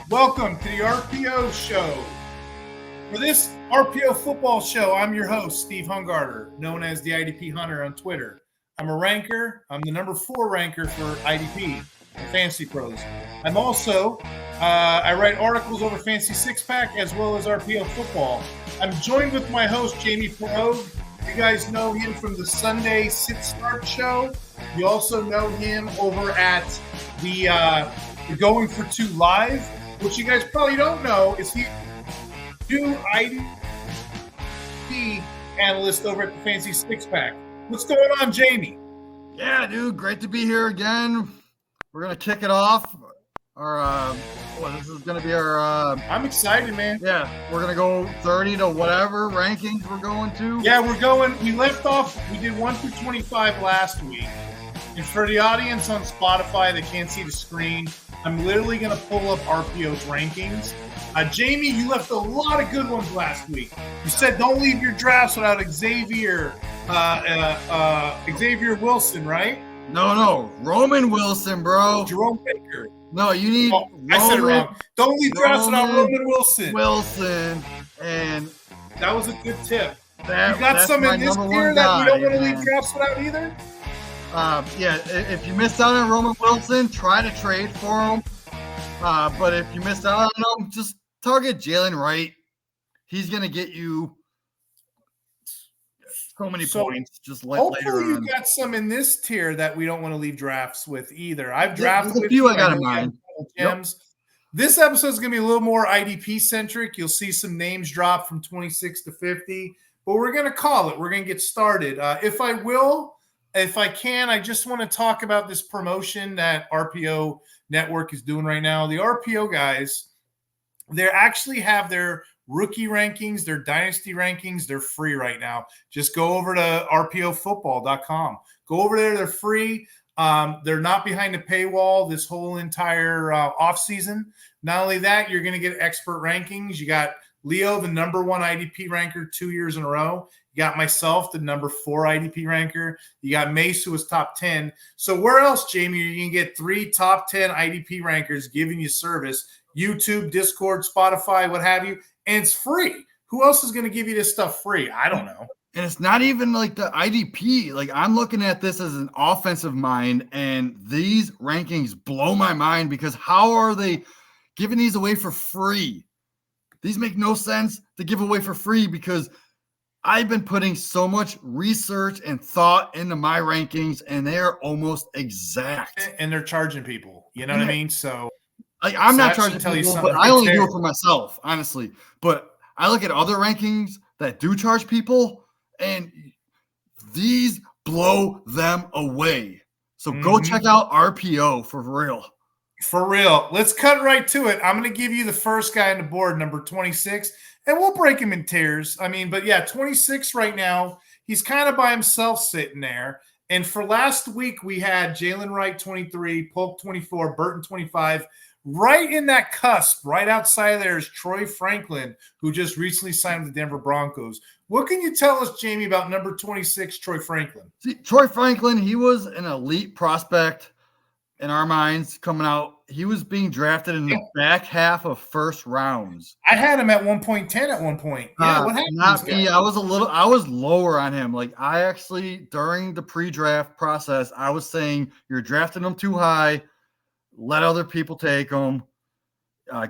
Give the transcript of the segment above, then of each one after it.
Welcome to the RPO Show. For this RPO Football Show, I'm your host, Steve Hungarter, known as the IDP Hunter on Twitter. I'm a ranker. I'm the number 4 ranker for IDP, Fantasy Pros. I'm also, I write articles over Fantasy Six Pack as well as RPO Football. I'm joined with my host, Jamie Perog. You guys know him from the Sunday Sit Start Show. You also know him over at the Going for Two Live. What you guys probably don't know is he's new IDP analyst over at the Fantasy Six Pack. What's going on, Jamie? Yeah, dude, great to be here again. We're gonna kick it off. This is gonna be our. I'm excited, man. Yeah, we're gonna go 30 to whatever rankings we're going to. Yeah, we're going. We left off. We did 1 through 25 last week, and for the audience on Spotify that can't see the screen, I'm literally gonna pull up RPO's rankings. Jamie, you left a lot of good ones last week. You said don't leave your drafts without Xavier Wilson, right? No, Roman Wilson, bro. Javon Baker. No, you need. I said it wrong. Don't leave drafts without Roman Wilson. And that was a good tip. You got that's some in this tier that we don't want to leave drafts without either? Yeah, if you missed out on Roman Wilson, try to trade for him. But if you missed out on him, just target Jalen Wright. He's going to get you so many points. Just hopefully you got some in this tier that we don't want to leave drafts with either. I've drafted a few I got in mind. Gems. Yep. This episode is going to be a little more IDP centric. You'll see some names drop from 26 to 50, but we're going to call it. We're going to get started. If I can, I just want to talk about this promotion that RPO Network is doing right now. The RPO guys, they actually have their rookie rankings, their dynasty rankings. They're free right now. Just go over to rpofootball.com. Go over there. They're free. They're not behind a paywall this whole entire offseason. Not only that, you're going to get expert rankings. You got Leo, the number 1 IDP ranker 2 years in a row. You got myself, the number 4 IDP ranker. You got Mace, who was top 10. So where else, Jamie, are you going to get 3 top 10 IDP rankers giving you service? YouTube, Discord, Spotify, what have you. And it's free. Who else is going to give you this stuff free? I don't know. And it's not even like the IDP. Like, I'm looking at this as an offensive mind, and these rankings blow my mind because how are they giving these away for free? These make no sense to give away for free because I've been putting so much research and thought into my rankings, and they are almost exact. And they're charging people. You know what I mean? So, I'm not charging people, but I only do it for myself, honestly. But I look at other rankings that do charge people, and these blow them away. So go check out RPO for real. For real. Let's cut right to it. I'm going to give you the first guy on the board, number 26, and we'll break him in tiers. But yeah, 26 right now. He's kind of by himself sitting there. And for last week, we had Jalen Wright, 23, Polk, 24, Burton, 25. Right in that cusp, right outside of there is Troy Franklin, who just recently signed with the Denver Broncos. What can you tell us, Jamie, about number 26, Troy Franklin? See, Troy Franklin, he was an elite prospect in our minds coming out. He was being drafted in the back half of first rounds. I had him at 1.10 at one point. Yeah, what happened? Not me. I was lower on him. Like, I actually, during the pre-draft process, I was saying you're drafting him too high. Let other people take him.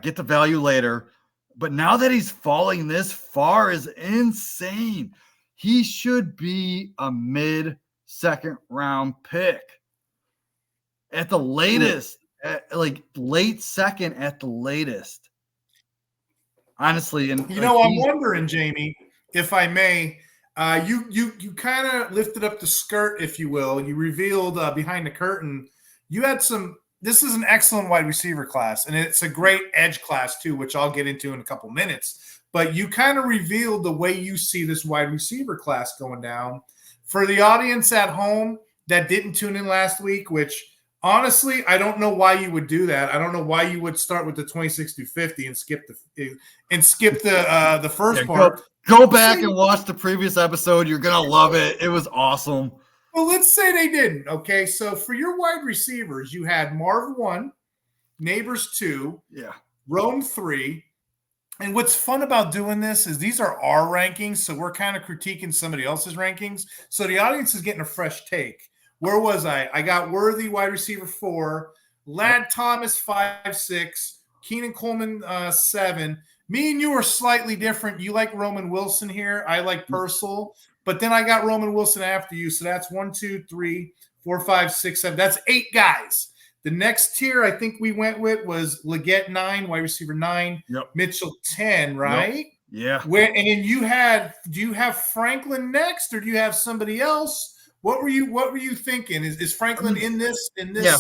Get the value later. But now that he's falling this far is insane. He should be a mid-second round pick. At the latest, late second at the latest. Honestly. And I'm wondering, Jamie, if I may, you kind of lifted up the skirt, if you will. You revealed behind the curtain. You had this is an excellent wide receiver class, and it's a great edge class too, which I'll get into in a couple minutes. But you kind of revealed the way you see this wide receiver class going down. For the audience at home that didn't tune in last week, which honestly, I don't know why you would do that. I don't know why you would start with the 26 through 50 and skip the first part. Go back and watch the previous episode. You're gonna love it. It was awesome. Well, let's say they didn't. Okay, so for your wide receivers, you had Marv 1, Neighbors 2, Rome 3. And what's fun about doing this is these are our rankings, so we're kind of critiquing somebody else's rankings. So the audience is getting a fresh take. Where was I? I got Worthy, wide receiver 4, Ladd Thomas 5-6, Keenan Coleman 7. Me and you are slightly different. You like Roman Wilson here. I like Purcell. But then I got Roman Wilson after you. So that's 1, 2, 3, 4, 5, 6, 7. That's 8 guys. The next tier I think we went with was Leggett 9, wide receiver 9, Mitchell 10, right? Yeah. And then do you have Franklin next, or do you have somebody else? What were you thinking? Is Franklin in this? Yeah,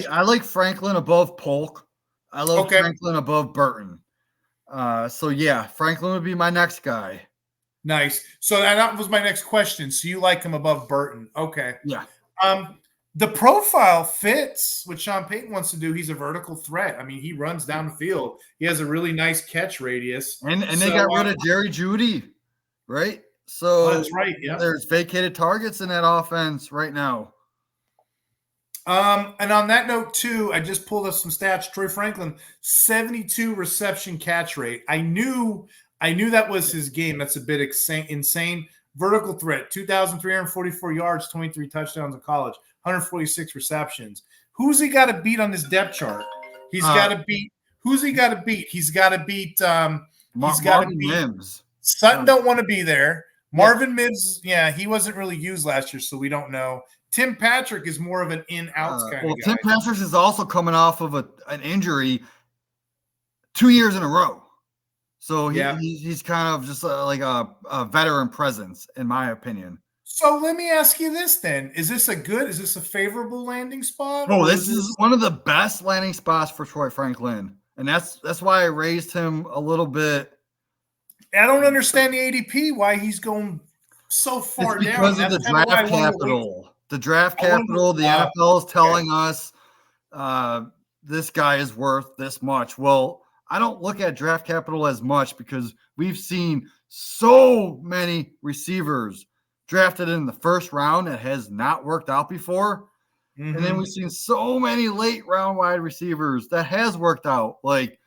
I like Franklin above Polk. I love Franklin above Burton. So yeah, Franklin would be my next guy. Nice. So that was my next question. So you like him above Burton? Okay. Yeah. The profile fits what Sean Payton wants to do. He's a vertical threat. I mean, he runs down the field. He has a really nice catch radius. And they got rid of Jerry Jeudy, right? So that's right. Yeah. There's vacated targets in that offense right now. And on that note, too, I just pulled up some stats. Troy Franklin, 72 reception catch rate. I knew that was his game. That's a bit insane. Vertical threat, 2,344 yards, 23 touchdowns in college, 146 receptions. Who's he got to beat on this depth chart? He's got to beat. Who's he got to beat? He's got to beat. He's got to beat Mims. Sutton. Don't want to be there. Marvin Mims, he wasn't really used last year, so we don't know. Tim Patrick is more of an in-outs kind of guy. Tim Patrick is also coming off of an injury 2 years in a row. So he's kind of just like a veteran presence, in my opinion. So let me ask you this then. Is this a favorable landing spot? Oh, this is one of the best landing spots for Troy Franklin. And that's why I raised him a little bit. I don't understand the ADP, why he's going so far down. Because of the draft capital. The draft capital, the NFL is telling us this guy is worth this much. Well, I don't look at draft capital as much because we've seen so many receivers drafted in the first round that has not worked out before. Mm-hmm. And then we've seen so many late round wide receivers that has worked out. Like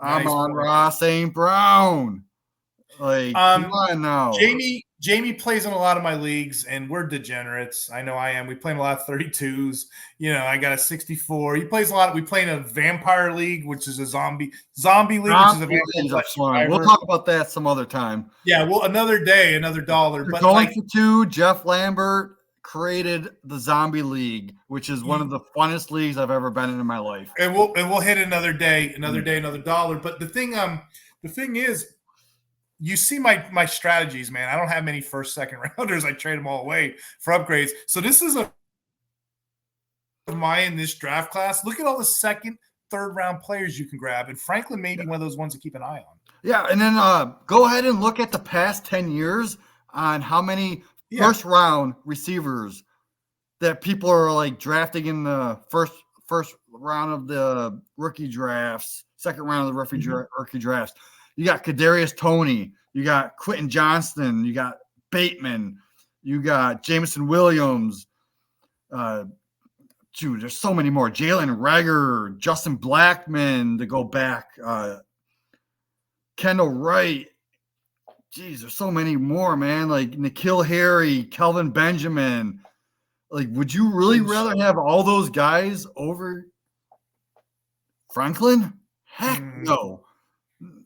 Amon-Ra St. Brown. Like, come on now. Jamie plays in a lot of my leagues, and we're degenerates. I know I am. We play in a lot of 32s. I got a 64. He plays a lot. We play in a vampire league, which is a zombie league, which is a vampire. We'll talk about that some other time. Yeah, well, another day, another dollar. But going for 2, Jeff Lambert created the zombie league, which is one of the funnest leagues I've ever been in my life. And we'll hit another day, another dollar. But the thing is, you see my strategies, man. I don't have many first, second rounders. I trade them all away for upgrades. So this is in this draft class. Look at all the second, third round players you can grab. And Franklin may be one of those ones to keep an eye on. Yeah. And then go ahead and look at the past 10 years on how many first round receivers that people are like drafting in the first round of the rookie drafts, second round of the rookie drafts. You got Kadarius Toney. You got Quentin Johnston. You got Bateman. You got Jameson Williams. There's so many more. Jalen Reagor, Justin Blackmon to go back. Kendall Wright. Jeez, there's so many more, man. Like N'Keal Harry, Kelvin Benjamin. Like, would you really rather have all those guys over Franklin? Heck no.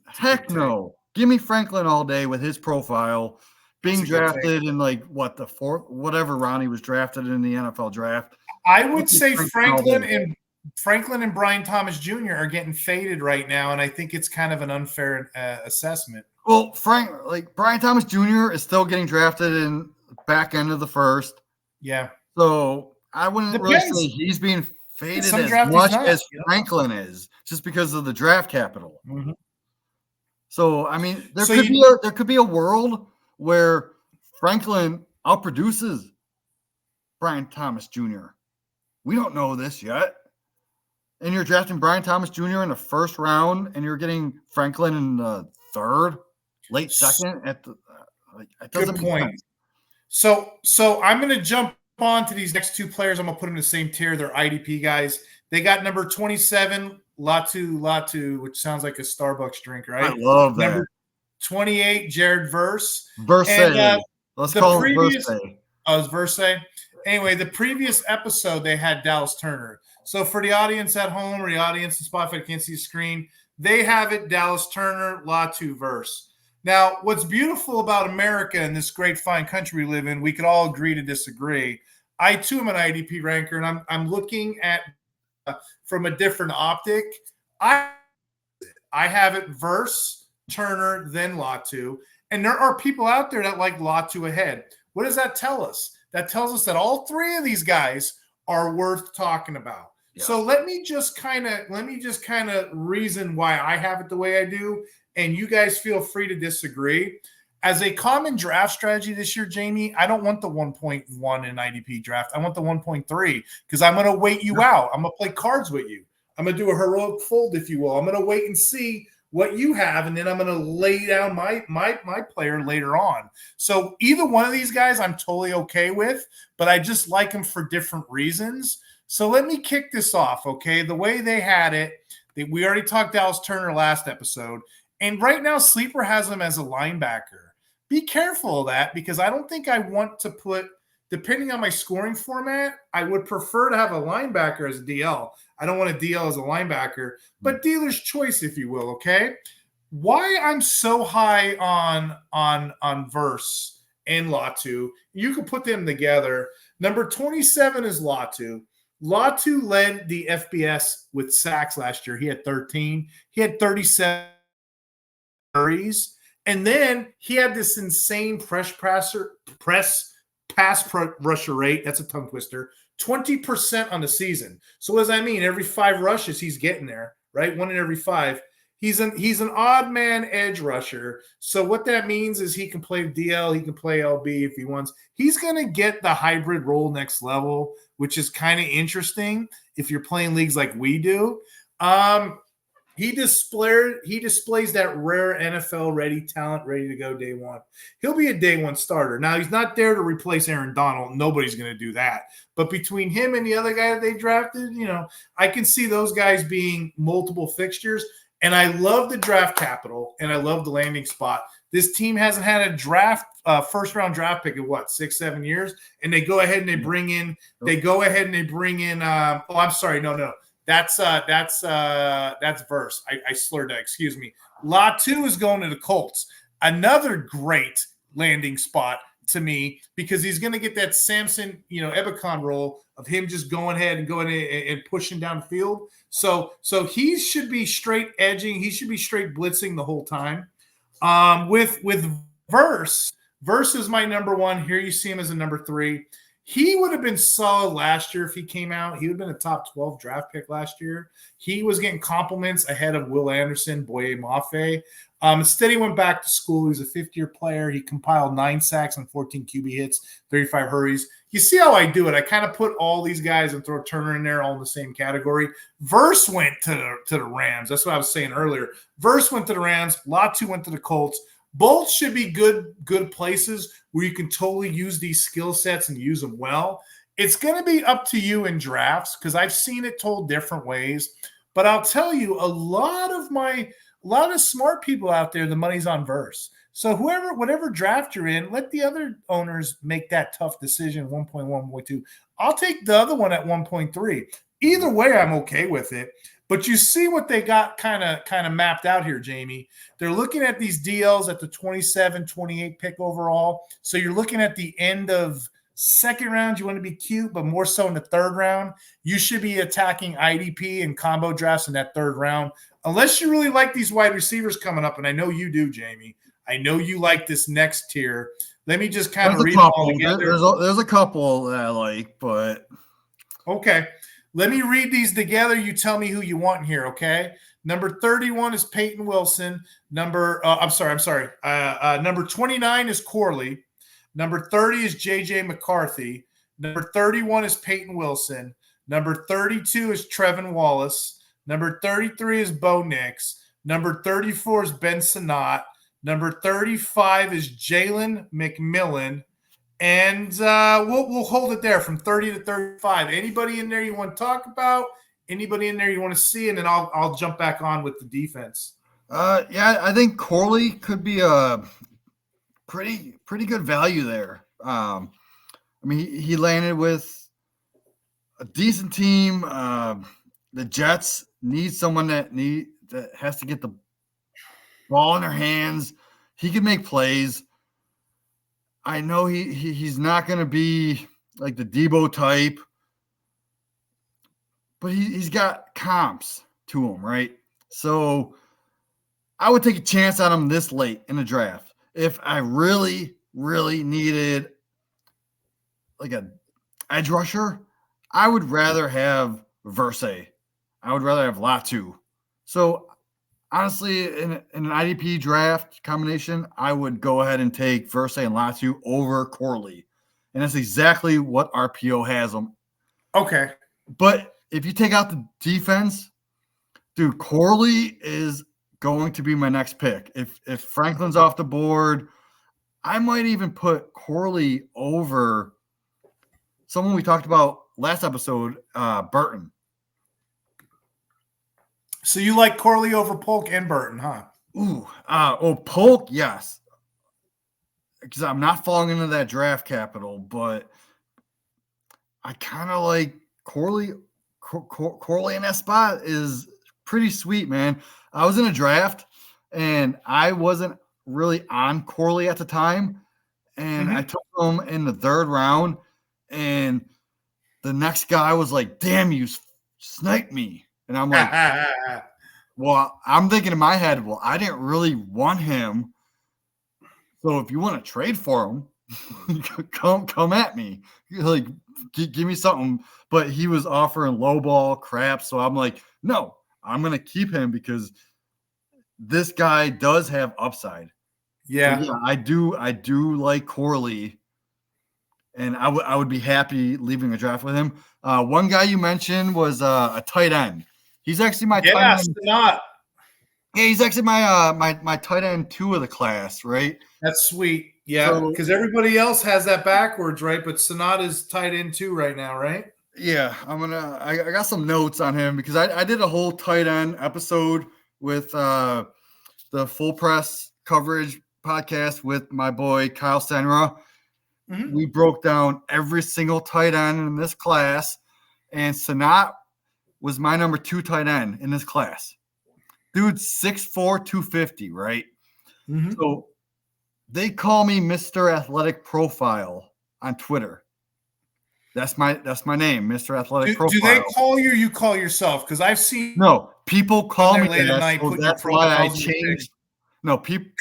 Heck no. Give me Franklin all day with his profile, being drafted in the fourth, whatever round he was drafted in the NFL draft. I would say Franklin and Brian Thomas Jr. are getting faded right now, and I think it's kind of an unfair assessment. Well, Brian Thomas Jr. is still getting drafted in the back end of the first. Yeah. So I wouldn't really say he's being faded as much as Franklin is, just because of the draft capital. Mm-hmm. So, I mean, there could be a world where Franklin outproduces Brian Thomas Jr. We don't know this yet. And you're drafting Brian Thomas Jr. in the first round, and you're getting Franklin in the third, late second. It doesn't make sense. So I'm going to jump on to these next two players. I'm going to put them in the same tier. They're IDP guys. They got number 27, Latu, which sounds like a Starbucks drink, right? I love that. Number 28, Jared Verse. Verse. Let's call it Verse. Oh, it's Verse. Anyway, the previous episode, they had Dallas Turner. So for the audience at home or the audience in Spotify, I can't see the screen, they have it Dallas Turner, Latu, Verse. Now, what's beautiful about America and this great fine country we live in, we could all agree to disagree. I, too, am an IDP ranker, and I'm looking at from a different optic. I have it Verse, Turner, then Latu. And there are people out there that like Latu ahead. What does that tell us? That tells us that all three of these guys are worth talking about. Yes. So let me just kind of reason why I have it the way I do, and you guys feel free to disagree. As a common draft strategy this year, Jamie, I don't want the 1.1 in IDP draft. I want the 1.3 because I'm going to wait you out. I'm going to play cards with you. I'm going to do a heroic fold, if you will. I'm going to wait and see what you have, and then I'm going to lay down my player later on. So either one of these guys I'm totally okay with, but I just like them for different reasons. So let me kick this off, okay? The way they had it, we already talked Dallas Turner last episode, and right now Sleeper has him as a linebacker. Be careful of that because I don't think I want to put, depending on my scoring format, I would prefer to have a linebacker as a DL. I don't want a DL as a linebacker, but dealer's choice, if you will, okay? Why I'm so high on Verse and Latu, you can put them together. Number 27 is Latu. Latu led the FBS with sacks last year. He had 13. He had 37 hurries. And then he had this insane pass rusher rate. That's a tongue twister. 20% on the season. So what does that mean? Every 5 rushes, he's getting there, right? 1 in every 5. He's an odd man edge rusher. So what that means is he can play DL, he can play LB if he wants. He's going to get the hybrid role next level, which is kind of interesting if you're playing leagues like we do. He displays that rare NFL-ready talent, ready to go day one. He'll be a day one starter. Now, he's not there to replace Aaron Donald. Nobody's going to do that. But between him and the other guy that they drafted, I can see those guys being multiple fixtures. And I love the draft capital, and I love the landing spot. This team hasn't had a draft first-round draft pick in, 6-7 years? And they go ahead and they bring in oh, I'm sorry. No. That's Verse. I slurred that. Excuse me. Latu is going to the Colts. Another great landing spot to me because he's going to get that Samson, Ebicon role of him just going ahead and pushing down the field. So he should be straight edging. He should be straight blitzing the whole time. With Verse is my number 1. Here you see him as a number 3. He would have been solid last year if he came out. He would have been a top 12 draft pick last year. He was getting compliments ahead of Will Anderson, Boye Mafe. Instead, he went back to school. He was a fifth-year player. He compiled 9 sacks and 14 QB hits, 35 hurries. You see how I do it. I kind of put all these guys and throw Turner in there all in the same category. Verse went to the Rams. That's what I was saying earlier. Verse went to the Rams. Latu went to the Colts. Both should be good places where you can totally use these skill sets and use them well. It's going to be up to you in drafts because I've seen it told different ways. But I'll tell you, a lot of smart people out there, the money's on Verse. So whatever draft you're in, let the other owners make that tough decision, 1.1, 1.2. I'll take the other one at 1.3. Either way, I'm okay with it. But you see what they got kind of mapped out here, Jamie. They're looking at these DLs at the 27, 28 pick overall. So you're looking at the end of second round. You want to be cute, but more so in the third round. You should be attacking IDP and combo drafts in that third round, unless you really like these wide receivers coming up. And I know you do, Jamie. I know you like this next tier. Let me just kind of read them all together. There's a couple that I like, but okay. Let me read these together. You tell me who you want here, okay? Number 31 is Peyton Wilson. Number 29 is Corley. Number 30 is J.J. McCarthy. Number 31 is Peyton Wilson. Number 32 is Trevin Wallace. Number 33 is Bo Nix. Number 34 is Ben Sinott. Number 35 is Jalen McMillan. And we'll hold it there from 30 to 35. Anybody in there you want to talk about? Anybody in there you want to see, and then I'll jump back on with the defense. Yeah, I think Corley could be a pretty good value there. I mean, he landed with a decent team. The Jets need someone that has to get the ball in their hands. He can make plays. I know he's not going to be like the Debo type, but he's got comps to him, right? So I would take a chance on him this late in the draft. If I really, really needed like a edge rusher, I would rather have Verse. I would rather have Latu. So honestly, in an IDP draft combination, I would go ahead and take Verse and Latu over Corley. And that's exactly what RPO has them. Okay. But if you take out the defense, dude, Corley is going to be my next pick. If Franklin's off the board, I might even put Corley over someone we talked about last episode, Burton. So you like Corley over Polk and Burton, huh? Polk, yes. Because I'm not falling into that draft capital, but I kind of like Corley. Corley in that spot is pretty sweet, man. I was in a draft, and I wasn't really on Corley at the time, and I took him in the third round, and the next guy was like, damn, you sniped me. And I'm like, well, I'm thinking in my head, well, I didn't really want him. So if you want to trade for him, come at me. Like, give me something. But he was offering low ball crap. So I'm like, no, I'm going to keep him because this guy does have upside. Yeah. So, I do like Corley. And I would be happy leaving a draft with him. One guy you mentioned was a tight end. He's actually my tight end. Sinott. Yeah, he's actually my tight end 2 of the class, right? That's sweet. Yeah, because everybody else has that backwards, right? But Sinott is tight end 2 right now, right? Yeah, I got some notes on him because I did a whole tight end episode with the Full Press Coverage podcast with my boy Kyle Senra. We broke down every single tight end in this class, and Sinott was my number 2 tight end in this class. Dude, 6'4", 250, right? So they call me Mr. Athletic Profile on Twitter. That's my name, Mr. Athletic Profile. Do they call you or you call yourself? Because I've seen people call me that, so that's why I changed. No, people.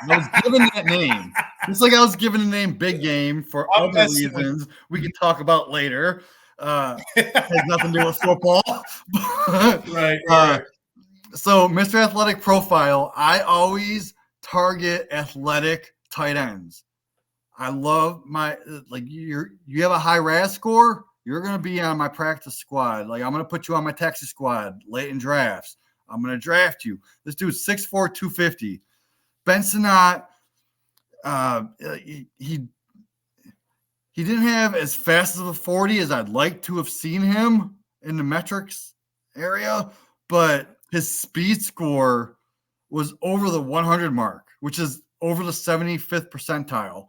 I was given that name. Just like I was given the name Big Game for other reasons we can talk about later. Has nothing to do with football. Right. So, Mr. Athletic Profile, I always target athletic tight ends. I love you have a high RAS score, you're going to be on my practice squad. Like, I'm going to put you on my taxi squad late in drafts. I'm going to draft you. This dude's 6'4", 250. Ben Sinott, he didn't have as fast of a 40 as I'd like to have seen him in the metrics area, but his speed score was over the 100 mark, which is over the 75th percentile.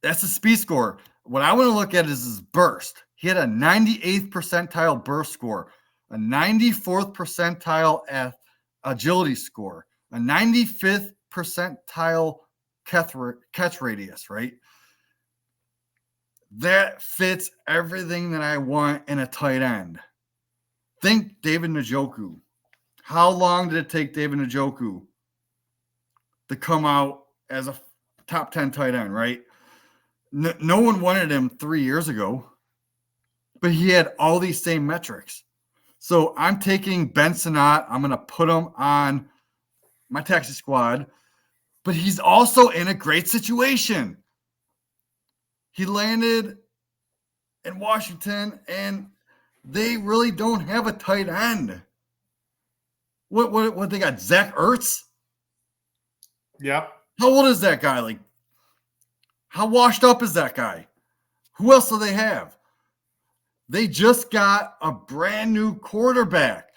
That's the speed score. What I want to look at is his burst. He had a 98th percentile burst score, a 94th percentile agility score, a 95th percentile catch radius, right? That fits everything that I want in a tight end. Think David Njoku. How long did it take David Njoku to come out as a top 10 tight end, right? No one wanted him 3 years ago, but he had all these same metrics. So I'm taking Ben Sinott. I'm going to put him on my taxi squad, but he's also in a great situation. He landed in Washington, and they really don't have a tight end. What they got? Zach Ertz? Yeah. How old is that guy? Like, how washed up is that guy? Who else do they have? They just got a brand new quarterback.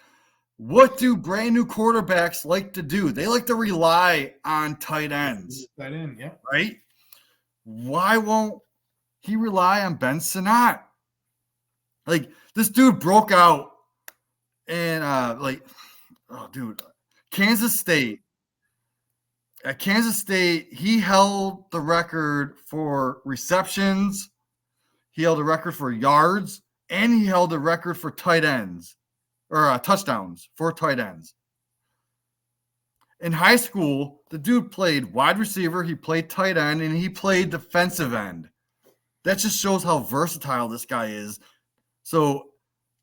What do brand new quarterbacks like to do? They like to rely on tight ends. Tight end, yeah. Right? Why won't he rely on Ben Sinott? Like, this dude broke out and Kansas State. At Kansas State, he held the record for receptions, he held a record for yards, and he held a record for tight ends or touchdowns for tight ends. In high school, the dude played wide receiver, he played tight end, and he played defensive end. That just shows how versatile this guy is. So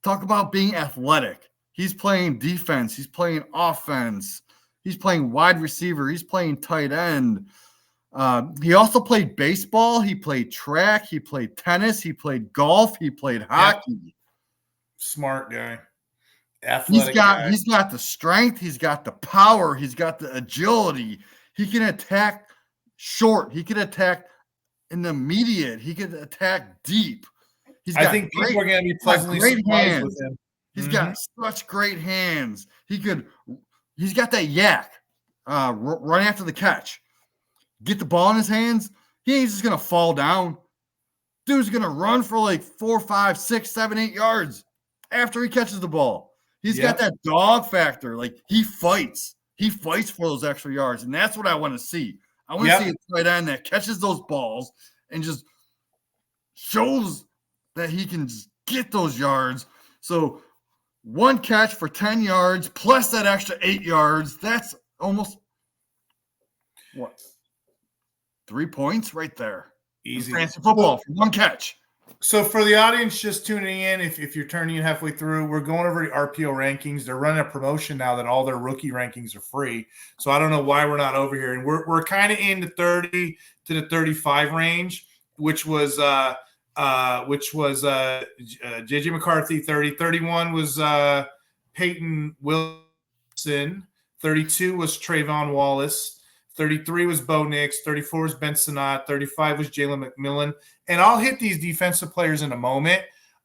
talk about being athletic. He's playing defense. He's playing offense. He's playing wide receiver. He's playing tight end. He also played baseball. He played track. He played tennis. He played golf. He played hockey. Yep. Smart guy. Athletic guy. He's got the strength. He's got the power. He's got the agility. He can attack short. He can attack in the immediate. He can attack deep. I think people are going to be pleasantly surprised with him. He's got such great hands. He's got that yak run after the catch. Get the ball in his hands. He ain't just going to fall down. Dude's going to run for like 4, 5, 6, 7, 8 yards after he catches the ball. He's got that dog factor. Like, he fights. He fights for those extra yards, and that's what I want to see. I want to see a tight end that catches those balls and just shows that he can just get those yards. So one catch for 10 yards plus that extra 8 yards, that's almost, 3 points right there. Easy. Fantasy football for one catch. So for the audience just tuning in, if you're turning in halfway through, we're going over the RPO rankings. They're running a promotion now that all their rookie rankings are free. So I don't know why we're not over here. And we're kind of in the 30 to the 35 range, which was JJ McCarthy. 31 was Peyton Wilson. 32 was Trevin Wallace. 33 was Bo Nix. 34 was Ben Sinott. 35 was Jalen McMillan. And I'll hit these defensive players in a moment.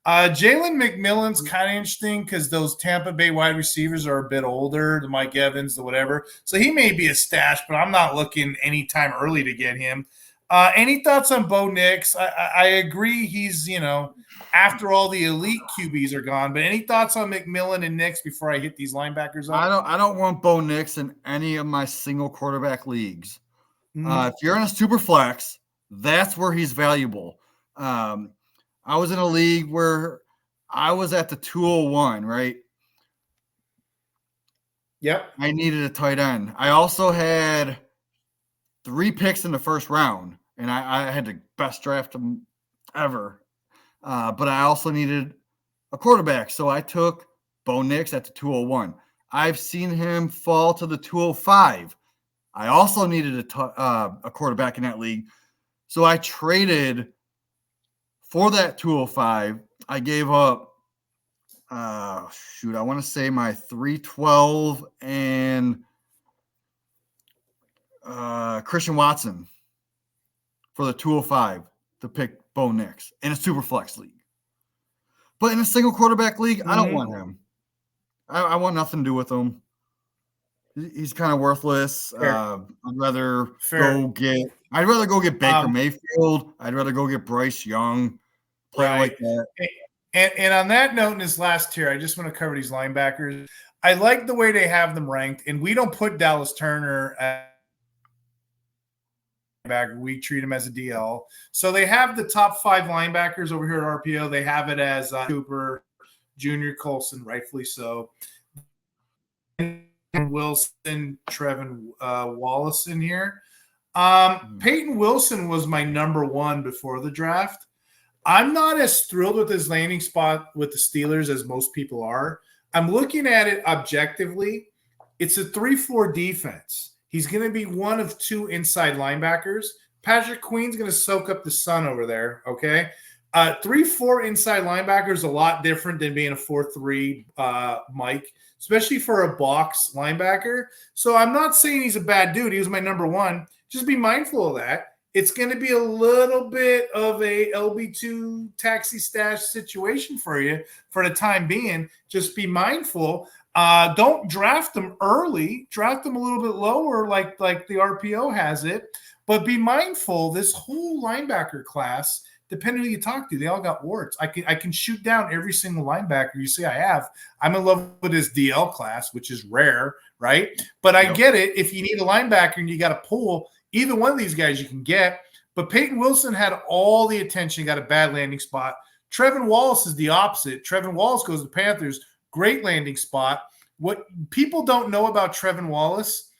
Jalen McMillan's kind of interesting because those Tampa Bay wide receivers are a bit older, the Mike Evans, the whatever. So he may be a stash, but I'm not looking anytime early to get him. Any thoughts on Bo Nix? I agree he's, after all the elite QBs are gone, but any thoughts on McMillan and Nix before I hit these linebackers up? I don't want Bo Nix in any of my single quarterback leagues. If you're in a super flex, that's where he's valuable. I was in a league where I was at the 201, right? Yep. I needed a tight end. I also had 3 picks in the first round, and I had the best draft ever. But I also needed a quarterback, so I took Bo Nix at the 201. I've seen him fall to the 205. I also needed a quarterback in that league, so I traded for that 205. I gave up, I want to say my 312 and Christian Watson for the 205 to pick Bo Nix in a super flex league. But in a single quarterback league, I don't want him. I want nothing to do with him. He's kind of worthless. I'd rather go get Baker Mayfield. I'd rather go get Bryce Young. Like that. And on that note, in this last tier, I just want to cover these linebackers. I like the way they have them ranked, and we don't put Dallas Turner at linebacker. We treat him as a DL. So they have the top 5 linebackers over here at RPO. They have it as Cooper, Junior Colson, rightfully so. Wilson, Trevin Wallace in here. Peyton Wilson was my number 1 before the draft. I'm not as thrilled with his landing spot with the Steelers as most people are. I'm looking at it objectively. It's a 3-4 defense. He's going to be one of 2 inside linebackers. Patrick Queen's going to soak up the sun over there, okay? 3-4 inside linebacker is a lot different than being a 4-3 Mike, especially for a box linebacker. So I'm not saying he's a bad dude. He was my number 1. Just be mindful of that. it's going to be a little bit of a LB2 taxi stash situation for you for the time being. Just be mindful. Don't draft them early. Draft them a little bit lower, like the RPO has it. But be mindful, this whole linebacker class, depending on who you talk to, they all got warts. I can shoot down every single linebacker you see I have. I'm in love with this DL class, which is rare, right? But I get it. If you need a linebacker and you got to pull, either one of these guys you can get. But Peyton Wilson had all the attention, got a bad landing spot. Trevin Wallace is the opposite. Trevin Wallace goes to the Panthers, great landing spot. What people don't know about Trevin Wallace,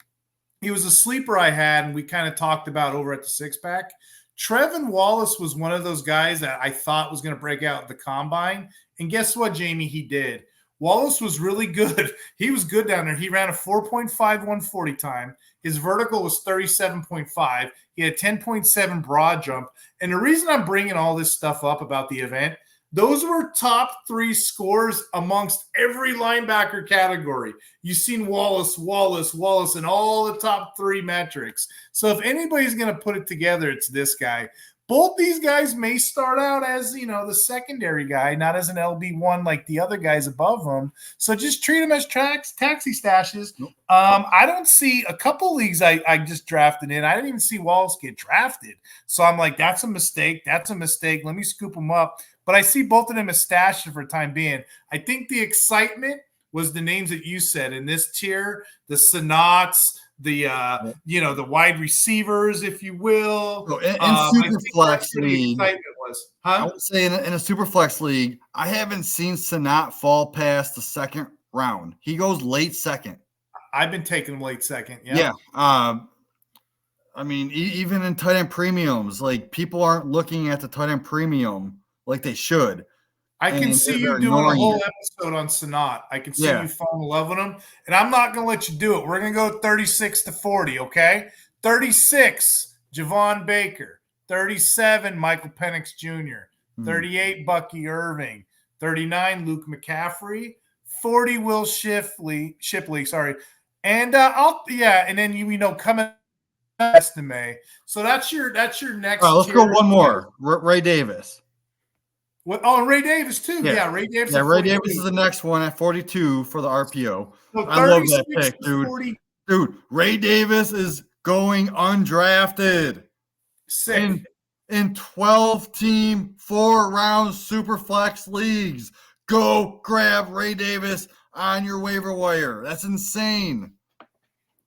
he was a sleeper I had, and we kind of talked about over at the Six Pack. Trevin Wallace was one of those guys that I thought was going to break out at the combine. And guess what, Jamie? He did. Wallace was really good. He was good down there. He ran a 4.51 40 time. His vertical was 37.5. He had 10.7 broad jump. And the reason I'm bringing all this stuff up about the event, those were top 3 scores amongst every linebacker category. You've seen Wallace, and all the top 3 metrics. So if anybody's going to put it together, it's this guy. Both these guys may start out as, the secondary guy, not as an LB1 like the other guys above them. So just treat them as taxi stashes. I don't see a couple leagues I just drafted in. I didn't even see Wallace get drafted. So I'm like, that's a mistake. Let me scoop them up. But I see both of them as stashes for the time being. I think the excitement was the names that you said in this tier, the Sinotts, the wide receivers, if you will. So in super flex league, I would say in a super flex league, I haven't seen Sinott fall past the second round. He goes late second. I've been taking him late second. Yeah. I mean, even in tight end premiums, like people aren't looking at the tight end premium like they should. I can see you doing a whole episode on Sinott. I can see you falling in love with him. And I'm not going to let you do it. We're going to go 36 to 40, okay? 36, Javon Baker. 37, Michael Penix Jr. 38, Bucky Irving. 39, Luke McCaffrey. 40, Will Shipley, And and then coming estimate. So that's your next. All right, let's go one more. Ray Davis. What? Oh, Ray Davis too. Yeah, Ray Davis. Yeah, Ray Davis is the next one at 42 for the RPO. So I love that pick, dude. 40. Dude, Ray Davis is going undrafted. Sick. In 12-team, 4-round super flex leagues. Go grab Ray Davis on your waiver wire. That's insane.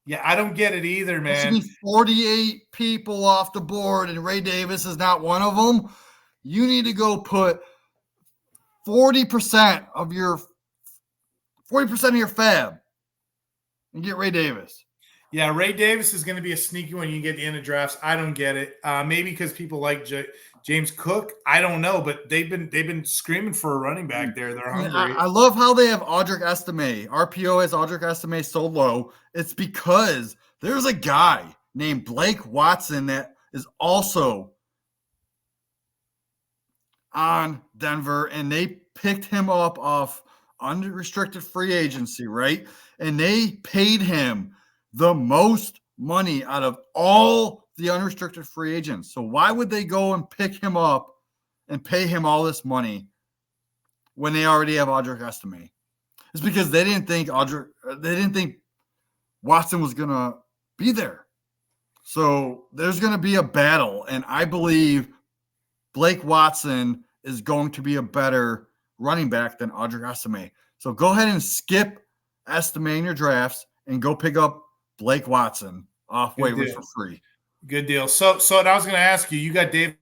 Yeah, I don't get it either, man. There should be 48 people off the board, and Ray Davis is not one of them. You need to go put 40% of your fab and get Ray Davis. Yeah, Ray Davis is going to be a sneaky one. You get the end of drafts. I don't get it. Maybe because people like James Cook. I don't know, but they've been screaming for a running back there. They're hungry. I love how they have Audric Estime. RPO has Audric Estime so low. It's because there's a guy named Blake Watson that is also on Denver, and they picked him up off unrestricted free agency, right? And they paid him the most money out of all the unrestricted free agents. So why would they go and pick him up and pay him all this money when they already have Audric Estime? It's because they didn't think Watson was gonna be there. So there's gonna be a battle, and I believe Blake Watson is going to be a better running back than Audric Estime. So go ahead and skip Estime in your drafts and go pick up Blake Watson off waivers for free. Good deal. So I was going to ask you, you got Dave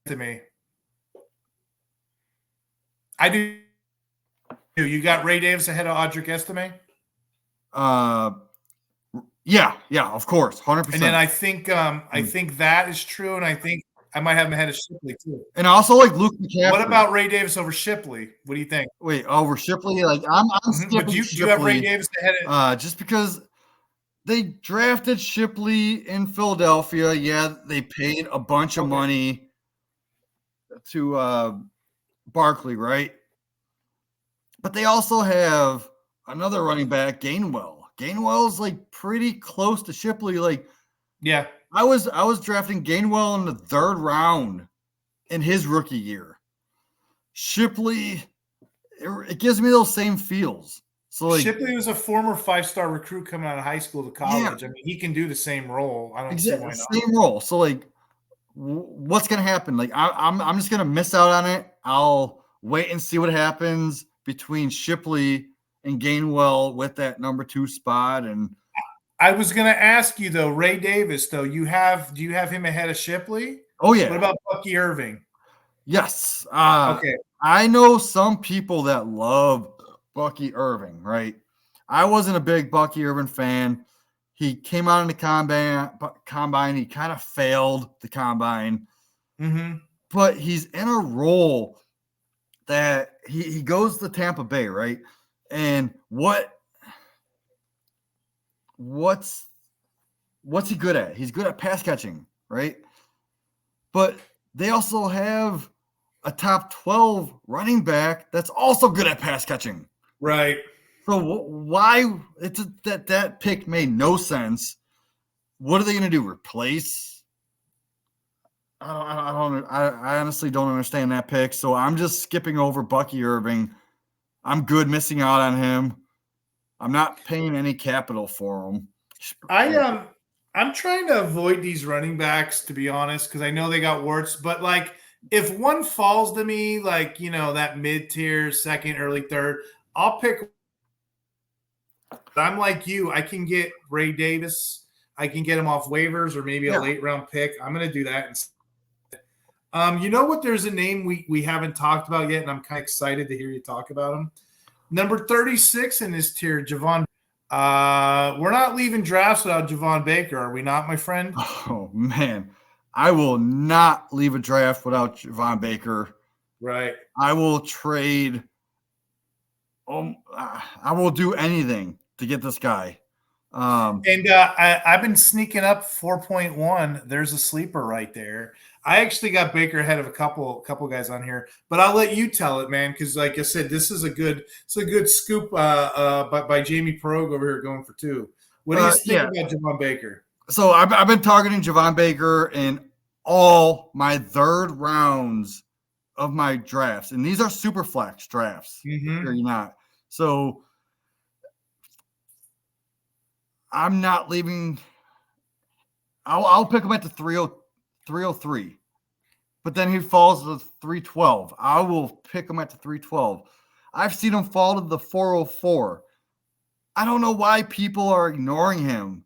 to me. I do. You got Ray Davis ahead of Audric Estime? Yeah, of course, 100%. And then I think that is true, and I think I might have him ahead of Shipley too. And also like Luke McCaffrey. What about Ray Davis over Shipley? What do you think? Wait, over Shipley? Like I'm skipping But you Shipley, have Ray Davis ahead of just because they drafted Shipley in Philadelphia. Yeah, they paid a bunch of money to Barkley, right? But they also have another running back, Gainwell. Gainwell's like pretty close to Shipley. Like, yeah, I was drafting Gainwell in the 3rd round in his rookie year. Shipley, it gives me those same feels. So like, Shipley was a former 5-star recruit coming out of high school to college. Yeah. I mean, he can do the same role. I don't see why not. Same role. So like, what's gonna happen? Like, I'm just gonna miss out on it. I'll wait and see what happens between Shipley and Gainwell with that number 2 spot. And I was gonna ask you though, Ray Davis. Though do you have him ahead of Shipley? Oh yeah. What about Bucky Irving? Yes. Okay. I know some people that love Bucky Irving, right? I wasn't a big Bucky Irving fan. He came out in the combine. He kind of failed the combine. Mm-hmm. But he's in a role that he goes to Tampa Bay, right? And what's he good at? He's good at pass catching, right? But they also have a top 12 running back that's also good at pass catching. Right. So why that pick made no sense. What are they going to do? Replace? I honestly don't understand that pick. So I'm just skipping over Bucky Irving. I'm good missing out on him. I'm not paying any capital for him. I'm trying to avoid these running backs, to be honest, because I know they got warts. But like, if one falls to me, like, that mid-tier, 2nd, early 3rd, I'll pick. I'm like you. I can get Ray Davis. I can get him off waivers or maybe a late round pick. I'm going to do that. You know what? There's a name we haven't talked about yet, and I'm kind of excited to hear you talk about him. Number 36 in this tier, Javon. We're not leaving drafts without Javon Baker, are we not, my friend? Oh man, I will not leave a draft without Javon Baker. Right. I will trade. I will do anything to get this guy. I've been sneaking up 4.1. There's a sleeper right there. I actually got Baker ahead of a couple guys on here, but I'll let you tell it, man, because like I said, this is a good scoop by Jamie Perog over here going for 2. What do you think about Javon Baker? So I've been targeting Javon Baker in all my 3rd rounds of my drafts, and these are super flex drafts. Mm-hmm. Or you're not. So I'm not leaving. I'll pick him at the 303, but then he falls to 312. I will pick him at the 312. I've seen him fall to the 404. I don't know why people are ignoring him.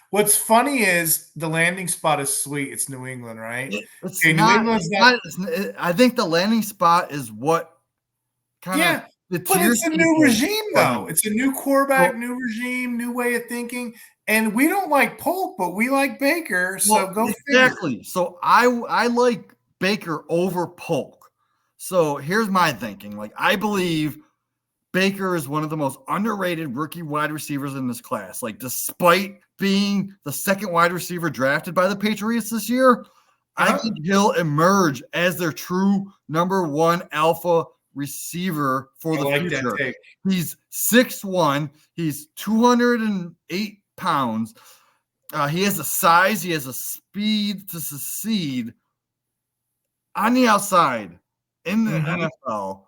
What's funny is the landing spot is sweet. It's New England, right? I think the landing spot is what kind of. But it's a new regime, though. It's a new quarterback, new regime, new way of thinking. And we don't like Polk, but we like Baker. So go exactly. Figure. So I like Baker over Polk. So here's my thinking. Like, I believe Baker is one of the most underrated rookie wide receivers in this class. Like, despite being the 2nd wide receiver drafted by the Patriots this year, I think he'll emerge as their true number 1 alpha receiver for the future. He's 6'1". He's 208 pounds. He has the size. He has a speed to succeed on the outside in the NFL.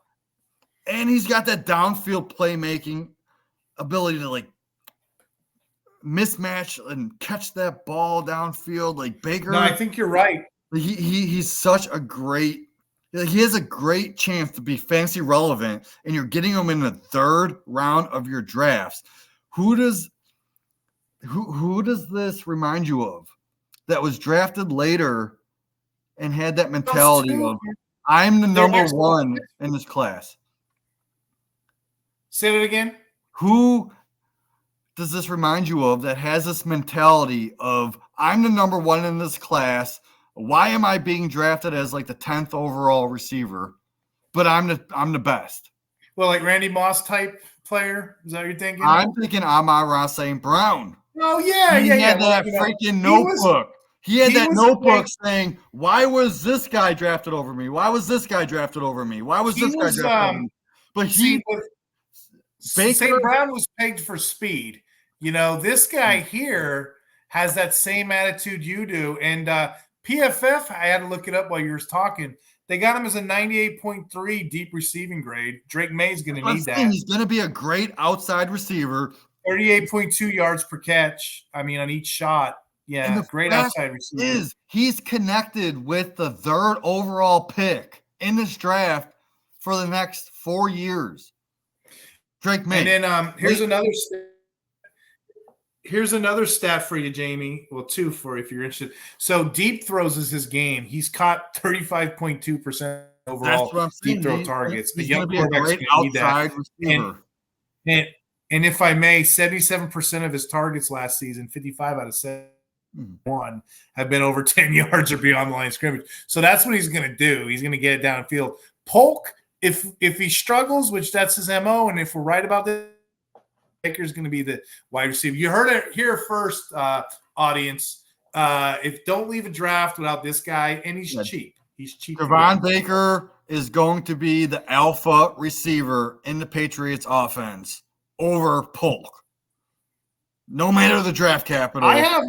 And he's got that downfield playmaking ability to like mismatch and catch that ball downfield like Baker. No, I think you're right. He's such a great. He has a great chance to be fantasy relevant, and you're getting him in the 3rd round of your drafts. Who does this remind you of that was drafted later and had that mentality of I'm the number 1 in this class? Say it again. Who does this remind you of that has this mentality of I'm the number 1 in this class? Why am I being drafted as like the 10th overall receiver, but I'm the best? Well, like Randy Moss type player? Is that what you're thinking? I'm thinking Amon-Ra St. Brown. Oh, yeah. He had that freaking notebook. He had that notebook saying, why was this guy drafted over me? Why was this guy drafted over me? Why was this guy drafted over me? But St. Brown was pegged for speed. This guy here has that same attitude you do. And PFF, I had to look it up while you were talking. They got him as a 98.3 deep receiving grade. Drake May's going to need that. He's going to be a great outside receiver. 38.2 yards per catch. I mean, on each shot. Yeah, great outside receiver. He's connected with the 3rd overall pick in this draft for the next 4 years. Drake May. And then here's another stat for you, Jamie. Well, 2 for if you're interested. So deep throws is his game. He's caught 35.2% overall deep throw targets. He's going to be a great outside receiver. And if I may, 77% of his targets last season, 55 out of 71, have been over 10 yards or beyond the line of scrimmage. So that's what he's going to do. He's going to get it downfield. Polk, if he struggles, which that's his MO, and if we're right about this, Baker's going to be the wide receiver. You heard it here first, audience. Don't leave a draft without this guy, and he's cheap. He's cheap. Javon Baker is going to be the alpha receiver in the Patriots offense over Polk. No matter the draft capital. I have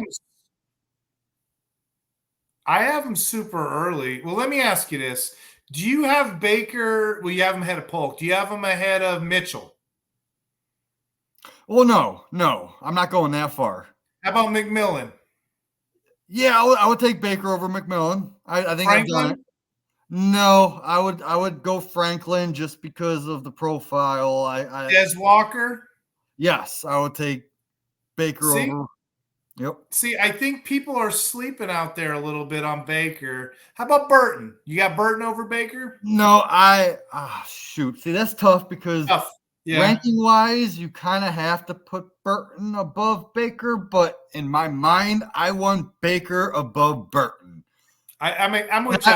him super early. Well, let me ask you this. Do you have Baker? Well, you have him ahead of Polk. Do you have him ahead of Mitchell? Well, no. I'm not going that far. How about McMillan? Yeah, I would take Baker over McMillan. I think Franklin? I've done it. No, I would go Franklin just because of the profile. Des Walker? Yes, I would take Baker over. Yep. See, I think people are sleeping out there a little bit on Baker. How about Burton? You got Burton over Baker? No, shoot. See, that's tough because ranking-wise, you kind of have to put Burton above Baker, but in my mind, I want Baker above Burton. I'm with you.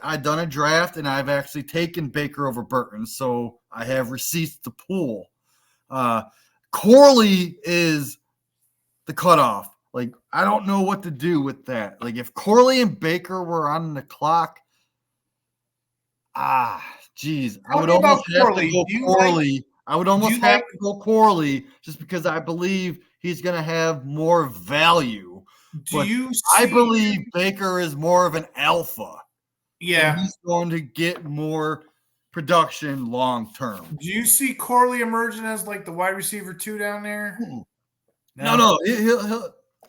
I've done a draft, and I've actually taken Baker over Burton, so I have receipts to pull. Corley is the cutoff. Like, I don't know what to do with that. Like, if Corley and Baker were on the clock, geez, I would almost have to go Corley. I would almost have to go Corley just because I believe he's going to have more value. I believe Baker is more of an alpha. Yeah. He's going to get more production long term. Do you see Corley emerging as like the wide receiver 2 down there? No.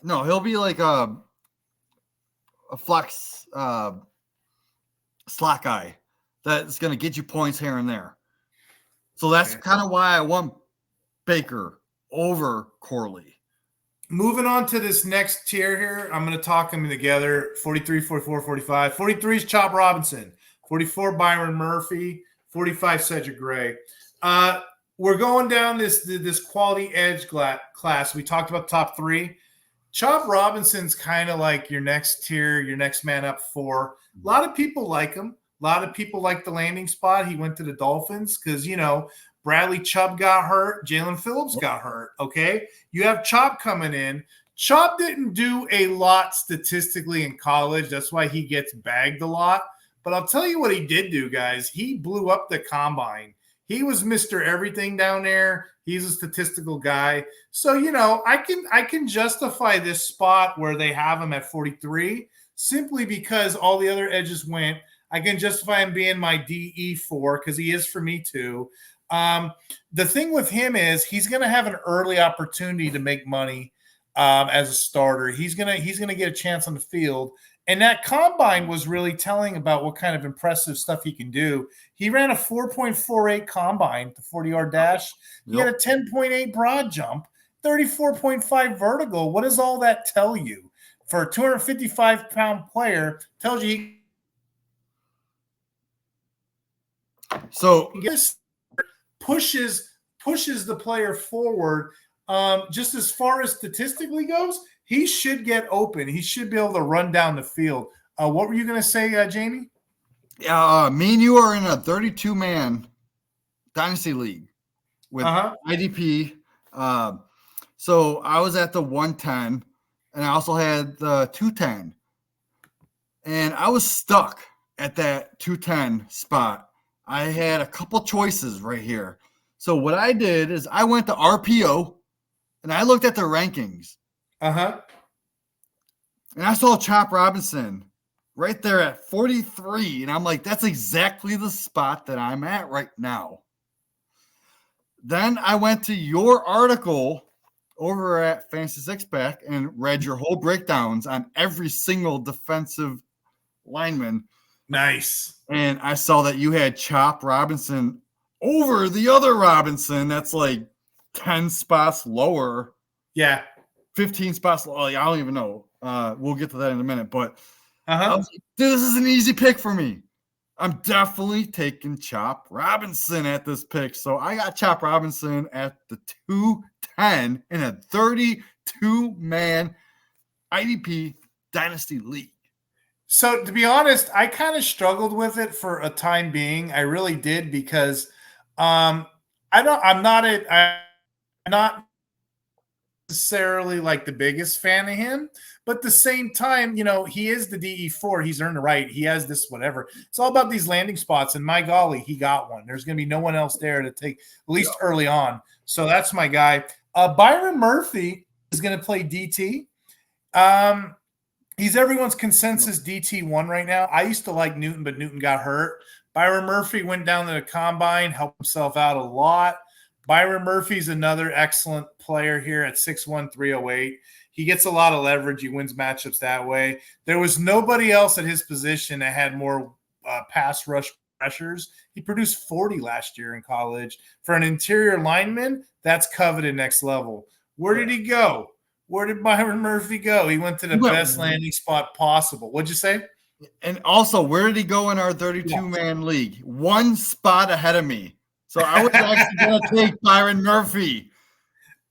He'll be like a flex slot guy that's going to get you points here and there. So that's kind of why I want Baker over Corley. Moving on to this next tier here, I'm going to talk them together. 43, 44, 45. 43 is Chop Robinson. 44, Byron Murphy. 45, Cedrick Gray. We're going down this quality edge class. We talked about top 3. Chop Robinson's kind of like your next tier, your next man up 4. A lot of people like him. A lot of people like the landing spot. He went to the Dolphins because, Bradley Chubb got hurt. Jalen Phillips got hurt, okay? You have Chop coming in. Chop didn't do a lot statistically in college. That's why he gets bagged a lot. But I'll tell you what he did do, guys. He blew up the combine. He was Mr. Everything down there. He's a statistical guy. So, I can justify this spot where they have him at 43 simply because all the other edges went. I can justify him being my DE4 because he is for me too. The thing with him is he's going to have an early opportunity to make money as a starter. He's going to get a chance on the field. And that combine was really telling about what kind of impressive stuff he can do. He ran a 4.48 combine, the 40-yard dash. He had a 10.8 broad jump, 34.5 vertical. What does all that tell you? For a 255-pound player, tells you he pushes the player forward. Just as far as statistically goes, he should get open. He should be able to run down the field. What were you going to say, Jamie? Me and you are in a 32-man dynasty league with IDP. So I was at the 110, and I also had the 210. And I was stuck at that 210 spot. I had a couple choices right here. So what I did is I went to RPO, and I looked at the rankings. Uh-huh. And I saw Chop Robinson right there at 43. And I'm like, that's exactly the spot that I'm at right now. Then I went to your article over at Fantasy Six Pack and read your whole breakdowns on every single defensive lineman. Nice. And I saw that you had Chop Robinson over the other Robinson. That's like 10 spots lower. Yeah. 15 spots lower. I don't even know. We'll get to that in a minute. But Uh-huh. like, this is an easy pick for me. I'm definitely taking Chop Robinson at this pick. So I got Chop Robinson at the 210 in a 32-man IDP Dynasty League. So to be honest, I kind of struggled with it for a time being. I really did because I'm not necessarily like the biggest fan of him, but at the same time, he is the DE4. He's earned the right. He has this whatever. It's all about these landing spots, and my golly, he got one. There's going to be no one else there to take, at least early on. So that's my guy. Byron Murphy is going to play DT. He's everyone's consensus DT1 right now. I used to like Newton, but Newton got hurt. Byron Murphy went down to the combine, helped himself out a lot. Byron Murphy's another excellent player here at 6'1", 308. He gets a lot of leverage. He wins matchups that way. There was nobody else at his position that had more pass rush pressures. He produced 40 last year in college. For an interior lineman, that's coveted next level. Where did he go? Where did Byron Murphy go? He went to the best landing spot possible. What'd you say? And also, where did he go in our 32-man league? One spot ahead of me. So I was actually going to take Byron Murphy.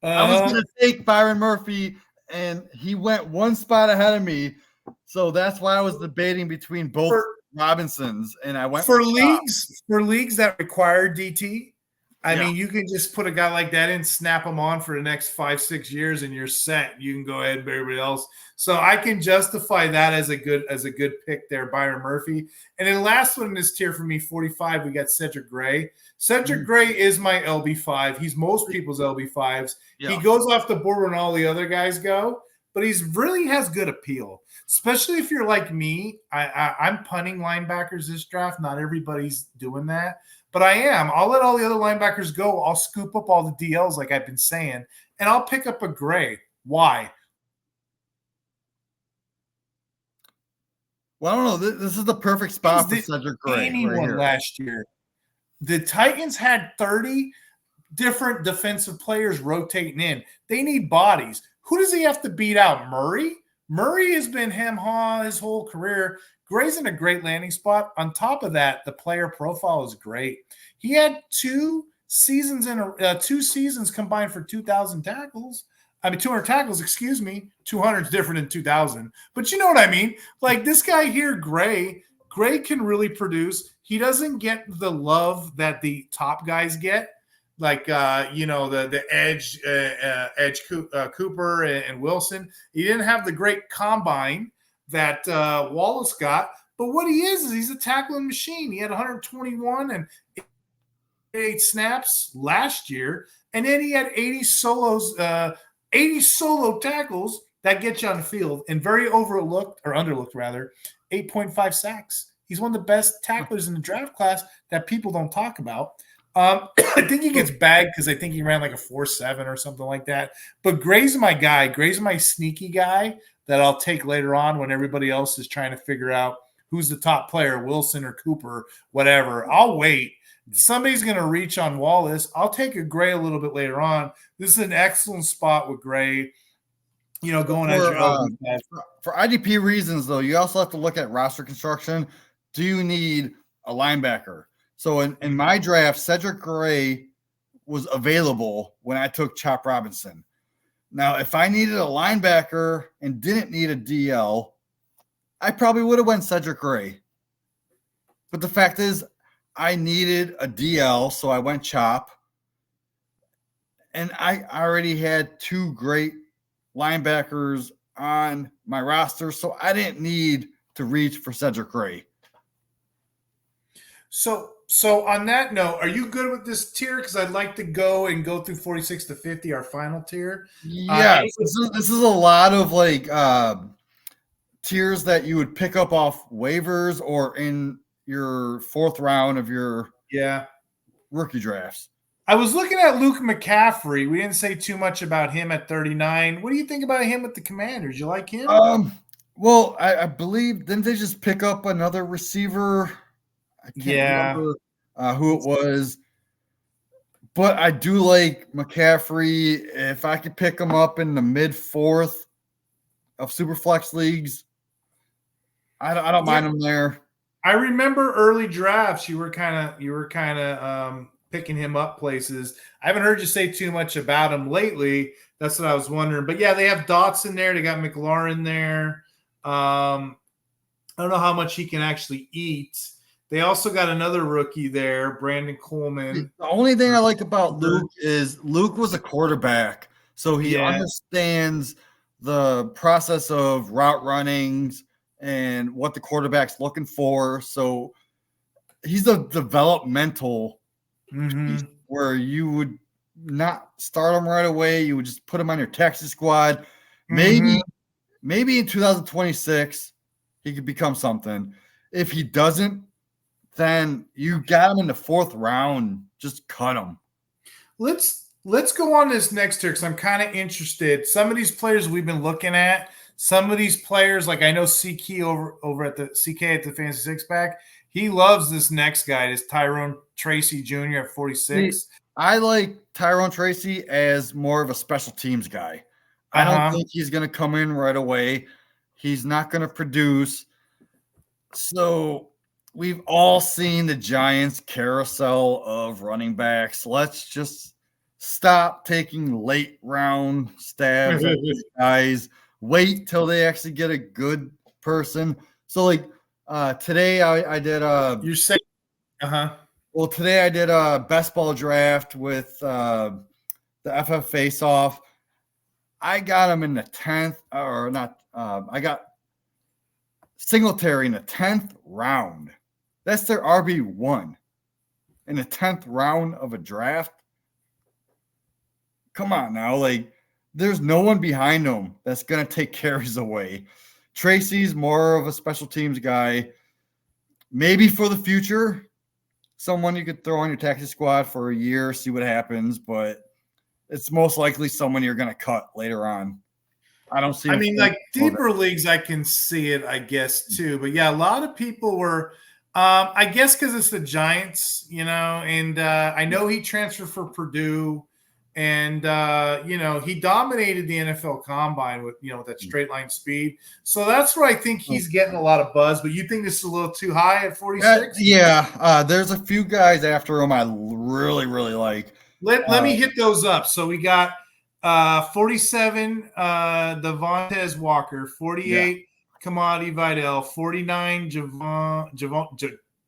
I was going to take Byron Murphy, and he went one spot ahead of me. So that's why I was debating between both Robinsons, and I went for leagues that require DT. I mean, you can just put a guy like that in, snap him on for the next 5-6 years, and you're set. You can go ahead and everybody else. So I can justify that as a good pick there, Byron Murphy. And then the last one in this tier for me, 45, we got Cedrick Gray. Cedrick Gray is my LB5. He's most people's LB5s. Yeah. He goes off the board when all the other guys go, but he's really has good appeal, especially if you're like me. I'm punting linebackers this draft. Not everybody's doing that. But I am. I'll let all the other linebackers go. I'll scoop up all the DLs like I've been saying, and I'll pick up a Gray. Why? Well, I don't know. This is the perfect spot for Cedric Gray. Anyone last year. The Titans had 30 different defensive players rotating in. They need bodies. Who does he have to beat out? Murray? Murray has been hem-haw his whole career. Gray's in a great landing spot. On top of that, the player profile is great. He had two seasons combined for 2,000 tackles. 200 tackles, excuse me. 200 is different than 2,000. But you know what I mean? Like this guy here, Gray can really produce. He doesn't get the love that the top guys get. Like, the Edge Cooper and Wilson. He didn't have the great combine that Wallace got. But what he is he's a tackling machine. He had 121 and 8 snaps last year. And then he had 80 solos, 80 solo tackles that get you on the field. And very underlooked, 8.5 sacks. He's one of the best tacklers in the draft class that people don't talk about. I think he gets bagged because I think he ran like a 4.7 or something like that. But Gray's my guy. Gray's my sneaky guy that I'll take later on when everybody else is trying to figure out who's the top player, Wilson or Cooper, whatever. I'll wait. Somebody's going to reach on Wallace. I'll take a Gray a little bit later on. This is an excellent spot with Gray, going as your for IDP reasons, though, you also have to look at roster construction. Do you need a linebacker? So in my draft, Cedrick Gray was available when I took Chop Robinson. Now, if I needed a linebacker and didn't need a DL, I probably would have went Cedrick Gray. But the fact is, I needed a DL, so I went Chop. And I already had 2 great linebackers on my roster, so I didn't need to reach for Cedrick Gray. So So on that note, are you good with this tier? Because I'd like to go through 46 to 50, our final tier. Yes, this is a lot of like tiers that you would pick up off waivers or in your fourth round of your rookie drafts. I was looking at Luke McCaffrey. We didn't say too much about him at 39. What do you think about him with the Commanders? You like him? Well, I believe, didn't they just pick up another receiver? I can't remember who it was. But I do like McCaffrey. If I could pick him up in the mid-fourth of Superflex leagues, I don't mind him there. I remember early drafts. You were kind of picking him up places. I haven't heard you say too much about him lately. That's what I was wondering. But yeah, they have Dots in there. They got McLaurin there. I don't know how much he can actually eat. They also got another rookie there, Brandon Coleman. The only thing I like about Luke is Luke was a quarterback, so he understands the process of route runnings and what the quarterback's looking for. So he's a developmental piece where you would not start him right away. You would just put him on your taxi squad. Maybe in 2026 he could become something. If he doesn't, then you got him in the fourth round. Just cut him. Let's go on this next tier because I'm kind of interested. Some of these players we've been looking at, some of these players, like I know CK over at the CK at the Fantasy Six Pack, he loves this next guy, this Tyrone Tracy Jr. at 46. I like Tyrone Tracy as more of a special teams guy. I don't think he's going to come in right away. He's not going to produce. So we've all seen the Giants carousel of running backs. Let's just stop taking late round stabs at these guys. Wait till they actually get a good person. So like today I did you're saying well, today I did a best ball draft with the FF Face Off. I got him in the 10th or not. I got Singletary in the 10th round. That's their RB1 in the 10th round of a draft. Come on now. Like, there's no one behind him that's going to take carries away. Tracy's more of a special teams guy. Maybe for the future, someone you could throw on your taxi squad for a year, see what happens, but it's most likely someone you're going to cut later on. I don't see. I mean, like deeper leagues, I can see it, I guess, too. But yeah, a lot of people were, I guess, because it's the Giants, you know, and I know he transferred for Purdue, and you know, he dominated the NFL Combine with, you know, that straight line speed. So that's where I think he's getting a lot of buzz. But you think this is a little too high at 46? Yeah, there's a few guys after him I really, really like. Let me hit those up. So we got 47, Devontae Walker, 48, Kimani Vidal, 49,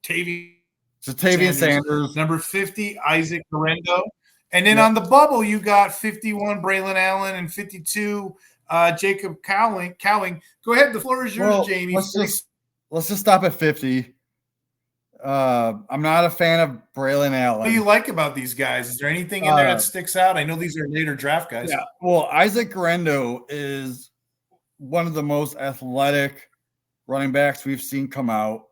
Tavian Sanders, number 50, Isaac Correndo. And then on the bubble, you got 51, Braylon Allen, and 52, Jacob Cowling. Go ahead. The floor is yours, Jamie. Let's just stop at 50. I'm not a fan of Braylon Allen. What do you like about these guys? Is there anything in there that sticks out? I know these are later draft guys. Yeah. Well, Isaac Correndo is one of the most athletic running backs we've seen come out.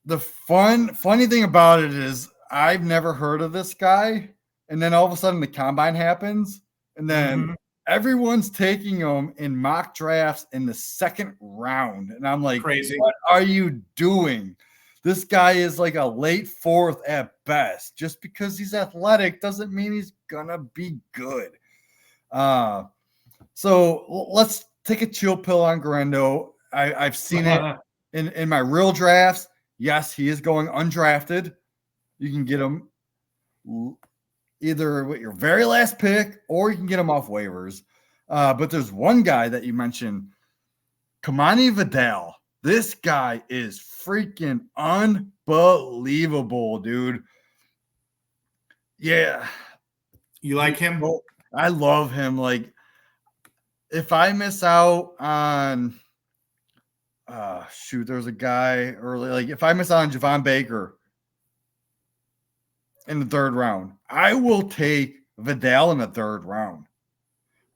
The funny thing about it is I've never heard of this guy. And then all of a sudden the combine happens. And then everyone's taking him in mock drafts in the second round. And I'm like, crazy. What are you doing? This guy is like a late fourth at best. Just because he's athletic doesn't mean he's going to be good. So let's take a chill pill on Correndo. I've seen it in my real drafts. Yes, he is going undrafted. You can get him either with your very last pick or you can get him off waivers. But there's one guy that you mentioned, Kimani Vidal. This guy is freaking unbelievable, dude. Yeah. You like him? I love him. Like, if I miss out on there's a guy early. Like, if I miss out on Javon Baker in the third round. I will take Vidal in the third round.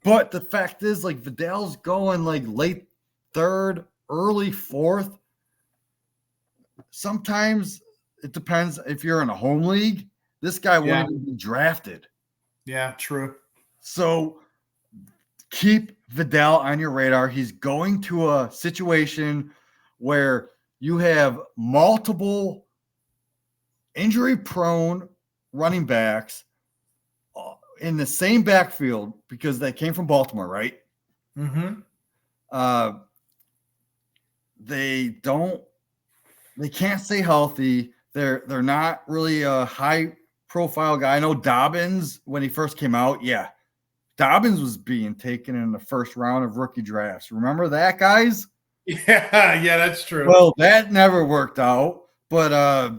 But the fact is, like, Vidal's going like late third, early fourth. Sometimes it depends if you're in a home league. This guy wouldn't even be drafted. Yeah, true. So keep Vidal on your radar. He's going to a situation where you have multiple injury-prone running backs in the same backfield because they came from Baltimore, right? Mm-hmm. They can't stay healthy. They're not really a high-profile guy. I know Dobbins, when he first came out, Dobbins was being taken in the first round of rookie drafts. Remember that, guys? Yeah, that's true. Well, that never worked out. But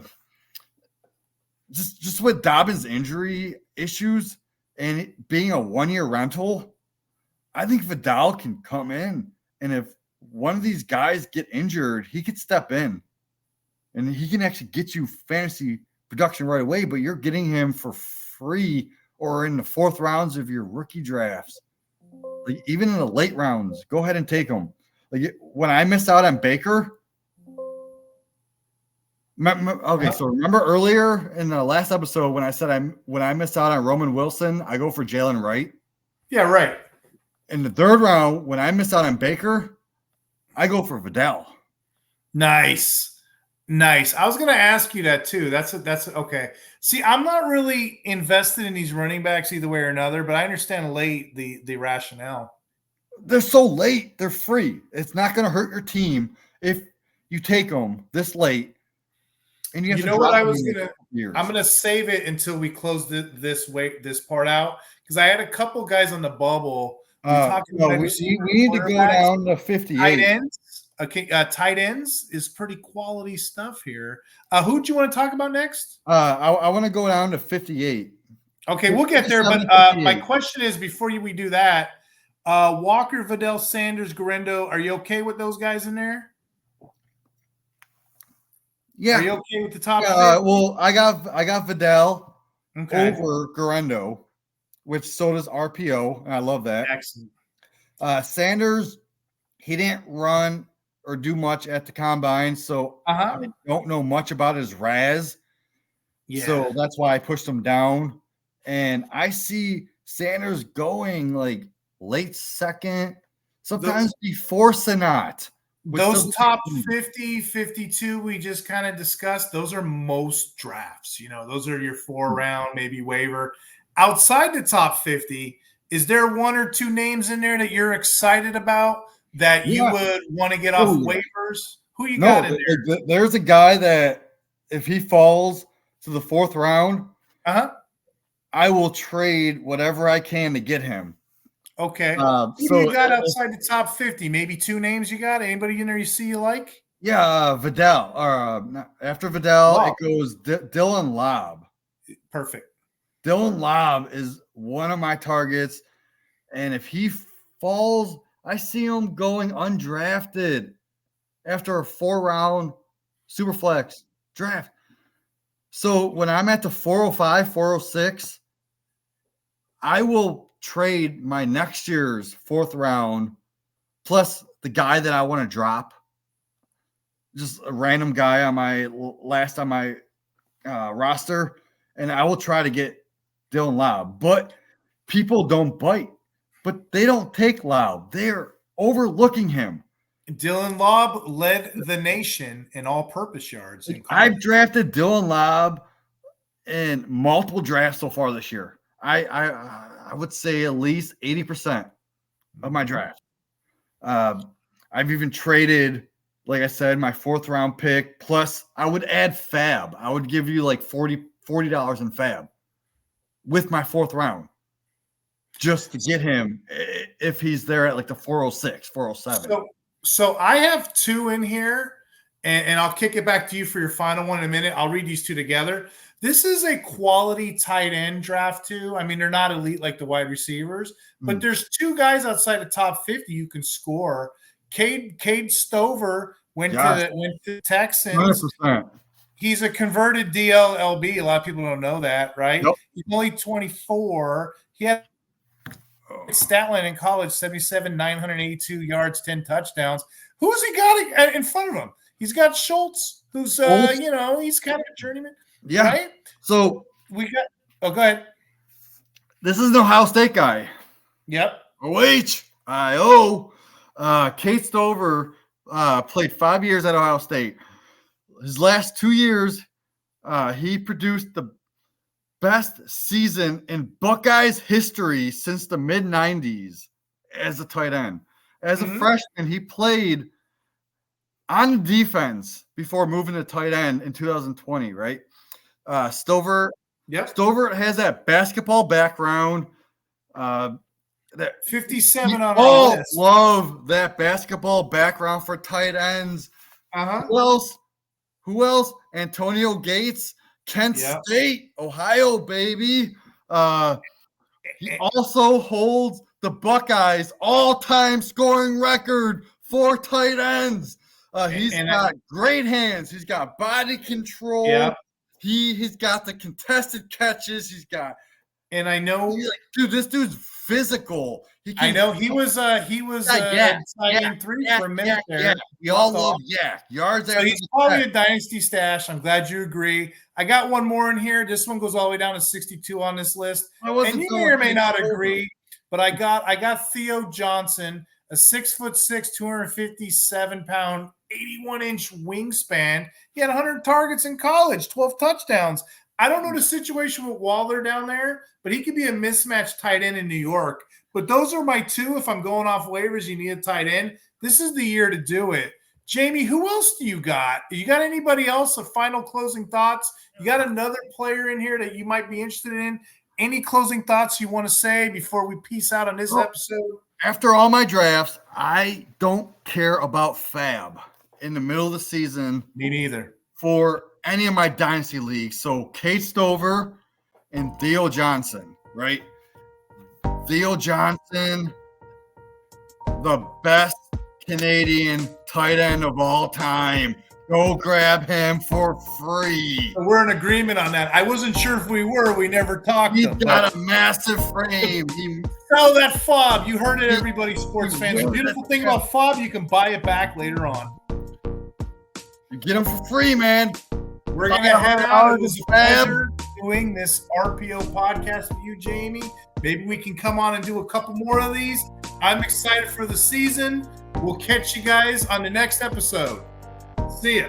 just with Dobbins' injury issues and it being a one-year rental, I think Vidal can come in. And if one of these guys get injured, he could step in. And he can actually get you fantasy production right away, but you're getting him for free or in the fourth rounds of your rookie drafts. Like, even in the late rounds, go ahead and take him. Like, when I missed out on Baker, okay, so remember earlier in the last episode when I said when I missed out on Roman Wilson, I go for Jalen Wright? Yeah, right. In the third round, when I missed out on Baker, I go for Vidal. Nice. I was going to ask you that too. That's okay. See, I'm not really invested in these running backs either way or another, but I understand late the rationale. They're so late. They're free. It's not going to hurt your team if you take them this late. And you know what I'm going to save it until we close this part out because I had a couple guys on the bubble. We need to go down to 58. Tight ends. Okay, tight ends is pretty quality stuff here. Who do you want to talk about next? I want to go down to 58. Okay, we'll get there. But my question is, before we do that, Walker, Vidal, Sanders, Guerrero, are you okay with those guys in there? Yeah. Are you okay with the top? Well, I got Vidal over Guerrero, which so does RPO, and I love that. Excellent. Sanders, he didn't run or do much at the combine, so I don't know much about his RAS. Yeah. So that's why I pushed him down. And I see Sanders going like late second, sometimes before Sinott. Those top 50, 52 we just kind of discussed, those are most drafts. Those are your 4-round, maybe waiver. Outside the top 50, is there one or two names in there that you're excited about that you would want to get off waivers? Who you got in there? There's a guy that if he falls to the fourth round, I will trade whatever I can to get him. Okay. Who do you got outside the top 50? Maybe two names you got? Anybody in there you see you like? Yeah, Vidal. After Vidal, it goes Dylan Laube. Perfect. Dylan Laube is one of my targets. And if he falls, I see him going undrafted after a 4-round Superflex draft. So when I'm at the 405, 406, I will trade my next year's 4th round plus the guy that I want to drop. Just a random guy on my last on my roster, and I will try to get Dylan Laube. But people don't bite. But they don't take Laube. They're overlooking him. Dylan Laube led the nation in all-purpose yards. I've drafted Dylan Laube in multiple drafts so far this year. I would say at least 80% of my draft. I've even traded, like I said, my 4th round pick. Plus, I would add fab. I would give you like $40 in fab with my 4th round just to get him if he's there at like the 406, 407. So I have two in here, and I'll kick it back to you for your final one in a minute. I'll read these two together. This is a quality tight end draft too. I mean, they're not elite like the wide receivers, but there's two guys outside the top 50 you can score. Cade Stover went to Texans. 100%. He's a converted DLLB. A lot of people don't know that, right? Nope. He's only 24. He had stat line in college, 77, 982 yards, 10 touchdowns. Who's he got in front of him? He's got Schultz, who's, he's kind of a journeyman. Yeah. Right? So we got – go ahead. This is an Ohio State guy. Yep. OHIO. Kate Stover played 5 years at Ohio State. His last 2 years, he produced the best season in Buckeyes history since the mid-90s as a tight end. As a freshman, he played on defense before moving to tight end in 2020, right? Stover has that basketball background. That 57 on our list. Love that basketball background for tight ends. Who else? Antonio Gates, Kent State, Ohio, baby. He also holds the Buckeyes all-time scoring record for tight ends. He's got great hands. He's got body control. Yeah. He's got the contested catches. He's got. And I know, dude, this dude's physical. I know he was tight end 3 for a minute there. Yeah. We all love yards. So he's probably a dynasty stash. I'm glad you agree. I got one more in here. This one goes all the way down to 62 on this list. And you may or may not agree, but I got Theo Johnson, a 6'6", 257-pound, 81-inch wingspan. He had 100 targets in college, 12 touchdowns. I don't know the situation with Waller down there, but he could be a mismatched tight end in New York. But those are my two. If I'm going off waivers, you need a tight end. This is the year to do it. Jamie, who else do you got? You got anybody else? Final closing thoughts? You got another player in here that you might be interested in? Any closing thoughts you want to say before we peace out on this episode? After all my drafts, I don't care about fab in the middle of the season. Me neither. For any of my dynasty leagues. So Kate Stover and Theo Johnson, right? Theo Johnson, the best Canadian tight end of all time. Go grab him for free. We're in agreement on that. I wasn't sure if we were. We never talked. He's got a massive frame. Sell that fob. You heard it, everybody, sports fans. The beautiful thing about fob, you can buy it back later on. You get them for free, man. We're going to head out. It was a pleasure doing this RPO podcast with you, Jamie. Maybe we can come on and do a couple more of these. I'm excited for the season. We'll catch you guys on the next episode. See ya.